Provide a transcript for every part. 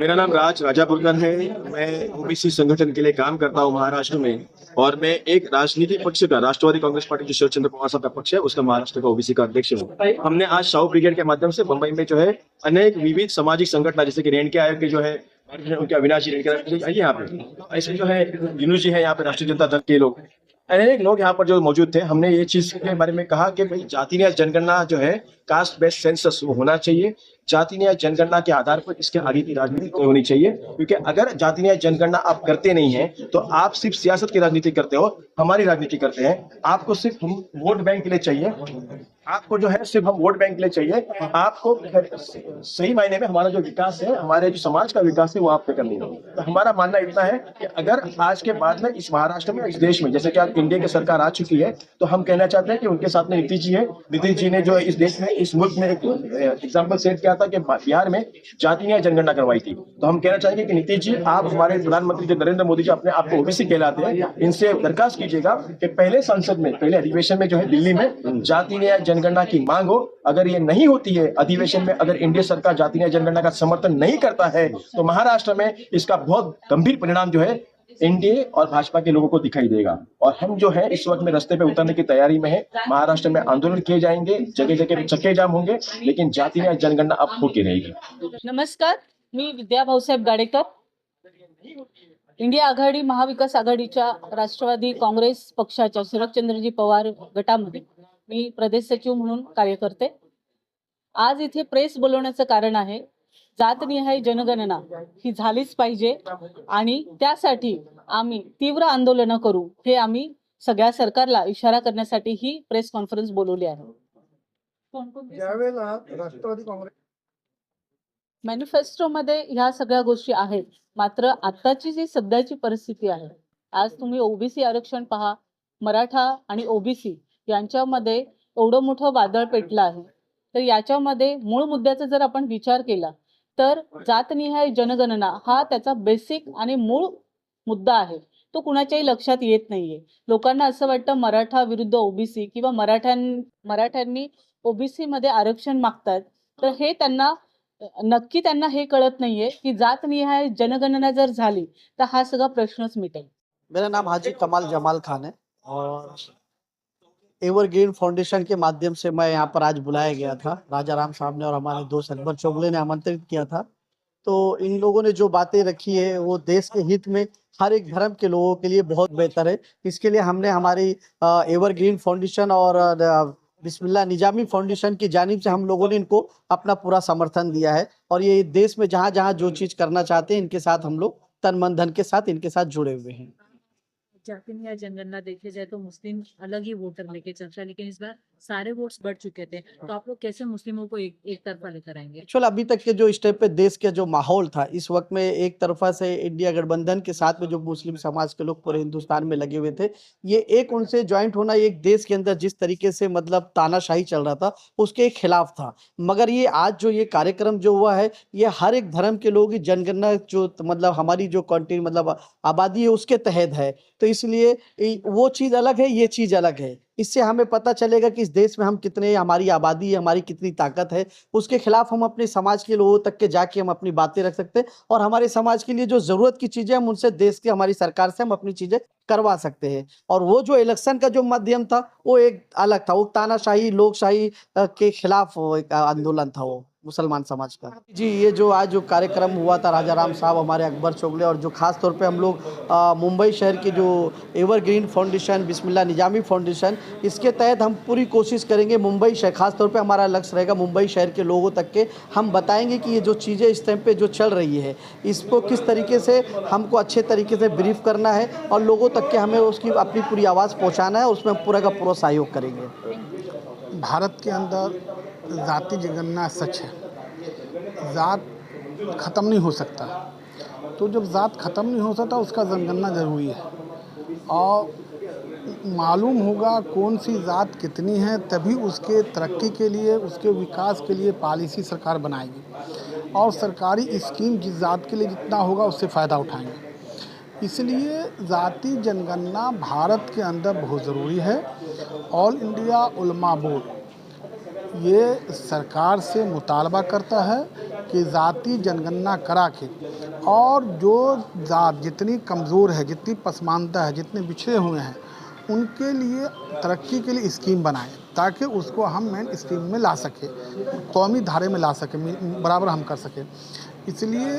मेरा नाम राज राजापुरकर है। मैं ओबीसी संगठन के लिए काम करता हूँ महाराष्ट्र में। और मैं एक राजनीतिक पक्ष का, राष्ट्रवादी कांग्रेस पार्टी जो शरद चंद्र पवार साहब का पक्ष है, उसका महाराष्ट्र का ओबीसी का अध्यक्ष हूँ। हमने आज साउ ब्रिगेड के माध्यम से मुंबई में जो है अनेक विविध सामाजिक संगठन, जैसे कि रेणके आयोग के जो है उनके अविनाश जी रेणके आइए यहाँ पे, ऐसे जो है विनू जी है यहाँ पे, राष्ट्रीय जनता दल के लोग, अनेक लोग यहाँ पर जो मौजूद थे। हमने ये चीज के बारे में कहा कि भाई जाति न्याय जनगणना जो है, कास्ट बेस्ड सेंसस वो होना चाहिए। जाति न्याय जनगणना के आधार पर इसके आगे की राजनीति तय होनी चाहिए, क्योंकि अगर जाति न्याय जनगणना आप करते नहीं हैं तो आप सिर्फ सियासत की राजनीति करते हो, हमारी राजनीति करते हैं। आपको सिर्फ हम वोट बैंक के लिए चाहिए, आपको जो है सिर्फ हम वोट बैंक के लिए चाहिए। आपको सही मायने में हमारा जो विकास है, हमारे जो समाज का विकास है, वो आप पे करनी है। तो हमारा मानना इतना है कि अगर आज के बाद में इस महाराष्ट्र में, इस देश में, जैसे कि आज इंडिया की सरकार आ चुकी है, तो हम कहना चाहते हैं कि उनके साथ में नीतीश जी है। नीतीश जी ने जो इस देश में, इस मुल्क में एक एग्जाम्पल सेट किया था कि बिहार में जाति न्याय जनगणना करवाई थी। तो हम कहना चाहेंगे कि नीतीश जी, आप हमारे प्रधानमंत्री जो नरेंद्र मोदी जी अपने आप को ओबीसी कहलाते हैं, इनसे दरखास्त कीजिएगा कि पहले संसद में, पहले अधिवेशन में जो है दिल्ली में जाति न्याय जनगणना की मांग हो। अगर ये नहीं होती है अधिवेशन में, अगर इंडिया सरकार जाति न्याय जनगणना का समर्थन नहीं करता है, तो महाराष्ट्र में इसका बहुत गंभीर परिणाम जो है एनडीए और भाजपा के लोगों को दिखाई देगा। और हम जो है इस वक्त में रास्ते पे उतरने की तैयारी में है। महाराष्ट्र में आंदोलन किए जाएंगे, जगह जगह चक्के जाम होंगे, लेकिन जाति न्याय जनगणना अब होती रहेगी। नमस्कार, मी विद्या भाऊसाहेब गाडेकर, इंडिया आघाडी महाविकास आघाडीच्या राष्ट्रवादी काँग्रेस पक्षाच्या शरदचंद्रजी पवार गटामध्ये मी प्रदेश सचिव म्हणून कार्य करते। आज इथे प्रेस बोलवण्याचं कारण आहे, जातनिहाय जनगणना ही झालीच पाहिजे आणि त्यासाठी आम्ही तीव्र आंदोलन करू, हे आम्ही सगळ्या सरकारला इशारा करण्यासाठी ही प्रेस कॉन्फरन्स बोलवली आहे। ज्यावेळेला राष्ट्रवादी काँग्रेस मॅनिफेस्टोमध्ये ह्या सगळ्या गोष्टी आहेत, मात्र आत्ताची जी सध्याची परिस्थिती आहे, आज तुम्ही ओबीसी आरक्षण पहा, मराठा आणि ओबीसी यांच्यामध्ये एवढं मोठं वादळ पेटलं आहे। तर याच्यामध्ये मूळ मुद्द्याचा जर आपण विचार केला तर जातनिहाय जनगणना हा त्याचा बेसिक आणि मूळ मुद्दा आहे, तो कुणाच्याही लक्षात येत नाहीये। लोकांना असं वाटतं मराठा विरुद्ध ओबीसी किंवा मराठ्यांनी ओबीसी मध्ये आरक्षण मागतात, तर हे त्यांना नक्की हे कळत नाहीये की जातनिहाय जनगणना जर झाली तर हा सगळा प्रश्नच मिटेल। मेरा नाम हाजी कमाल जमाल खान है और एवरग्रीन फाउंडेशन के माध्यम से मैं यहाँ पर आज बुलाया गया था। राजा राम साहब ने और हमारे दोस्त अकबर चोगले ने आमंत्रित किया था। तो इन लोगों ने जो बातें रखी है वो देश के हित में, हर एक धर्म के लोगों के लिए बहुत बेहतर है। इसके लिए हमने हमारी एवरग्रीन फाउंडेशन और बिस्मिल्लाह निजामी फाउंडेशन की जानिब से हम लोगों ने इनको अपना पूरा समर्थन दिया है। और ये देश में जहाँ जहाँ जो चीज़ करना चाहते हैं, इनके साथ हम लोग तन मन धन के साथ इनके साथ जुड़े हुए हैं। जातिनिया जनगणना देखी जाए तो मुस्लिम अलग ही वोटर लेके चलता है, लेकिन इस बार सारे वोट्स बढ़ चुके थे, तो आप लोग कैसे मुस्लिमों को एक तरफा लेकर आएंगे? एक्चुअल अभी तक के जो स्टेप पे देश के जो माहौल था, इस वक्त में एक तरफा से इंडिया गठबंधन के साथ में जो मुस्लिम समाज के लोग पूरे हिंदुस्तान में लगे हुए थे, ये एक उनसे ज्वाइंट होना, एक देश के अंदर जिस तरीके से मतलब तानाशाही चल रहा था उसके खिलाफ था। मगर ये आज जो ये कार्यक्रम जो हुआ है, ये हर एक धर्म के लोगों की जनगणना जो मतलब हमारी जो कंट्री मतलब आबादी है उसके तहत है। तो इसलिए वो चीज़ अलग है, ये चीज़ अलग है। इससे हमें पता चलेगा कि इस देश में हम कितने, हमारी आबादी है, हमारी कितनी ताकत है। उसके खिलाफ हम अपने समाज के लोगों तक के जाके हम अपनी बातें रख सकते हैं और हमारे समाज के लिए जो ज़रूरत की चीज़ें हम उनसे देश की हमारी सरकार से हम अपनी चीज़ें करवा सकते हैं। और वो जो इलेक्शन का जो माध्यम था वो एक अलग था, वो तानाशाही लोकशाही के खिलाफ एक आंदोलन था वो मुसलमान समाज का। जी, ये जो आज जो कार्यक्रम हुआ था, राजा राम साहब, हमारे अकबर चोगले और जो खास तौर पे हम लोग मुंबई शहर के जो एवरग्रीन फाउंडेशन, बिस्मिल्लाह निजामी फाउंडेशन, इसके तहत हम पूरी कोशिश करेंगे मुंबई शहर, खास तौर पे हमारा लक्ष्य रहेगा मुंबई शहर के लोगों तक के हम बताएंगे कि ये जो चीज़ें इस टाइम पे जो चल रही है, इसको किस तरीके से हमको अच्छे तरीके से ब्रीफ करना है और लोगों तक के हमें उसकी अपनी पूरी आवाज़ पहुँचाना है, उसमें हम पूरा का पूरा सहयोग करेंगे। भारत के अंदर जाति जनगणना सच है, जात ख़त्म नहीं हो सकता। तो जब जात ख़त्म नहीं हो सकता उसका जनगणना ज़रूरी है और मालूम होगा कौन सी जात कितनी है, तभी उसके तरक्की के लिए, उसके विकास के लिए पॉलिसी सरकार बनाएगी और सरकारी स्कीम जिस जात के लिए जितना होगा उससे फ़ायदा उठाएंगे। इसलिए जाति जनगणना भारत के अंदर बहुत ज़रूरी है। ऑल इंडिया उलमा बोर्ड ये सरकार से मुतालबा करता है कि ज़ाति जनगणना करा के और जो ज़ात जितनी कमज़ोर है, जितनी पसमानदा है, जितने पिछड़े हुए हैं, उनके लिए तरक्की के लिए स्कीम बनाएं ताकि उसको हम मेन स्ट्रीम में ला सकें, कौमी धारे में ला सकें, बराबर हम कर सकें। इसलिए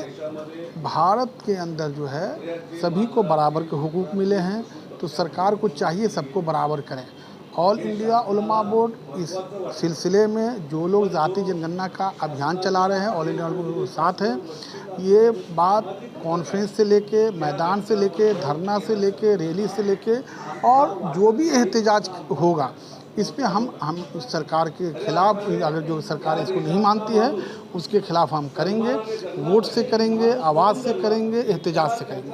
भारत के अंदर जो है सभी को बराबर के हुकूक मिले हैं, तो सरकार को चाहिए सबको बराबर करें। ऑल इंडिया उलमा बोर्ड इस सिलसिले में जो लोग ज़ाति जनगणना का अभियान चला रहे हैं, ऑल इंडिया उलमा बोर्ड के साथ है। ये बात कॉन्फ्रेंस से लेके, मैदान से लेके, धरना से लेके, रैली से लेके और जो भी एहतजाज होगा इस पे हम सरकार के खिलाफ, अगर जो सरकार इसको नहीं मानती है उसके खिलाफ हम करेंगे, वोट से करेंगे, आवाज़ से करेंगे, एहतजाज से करेंगे।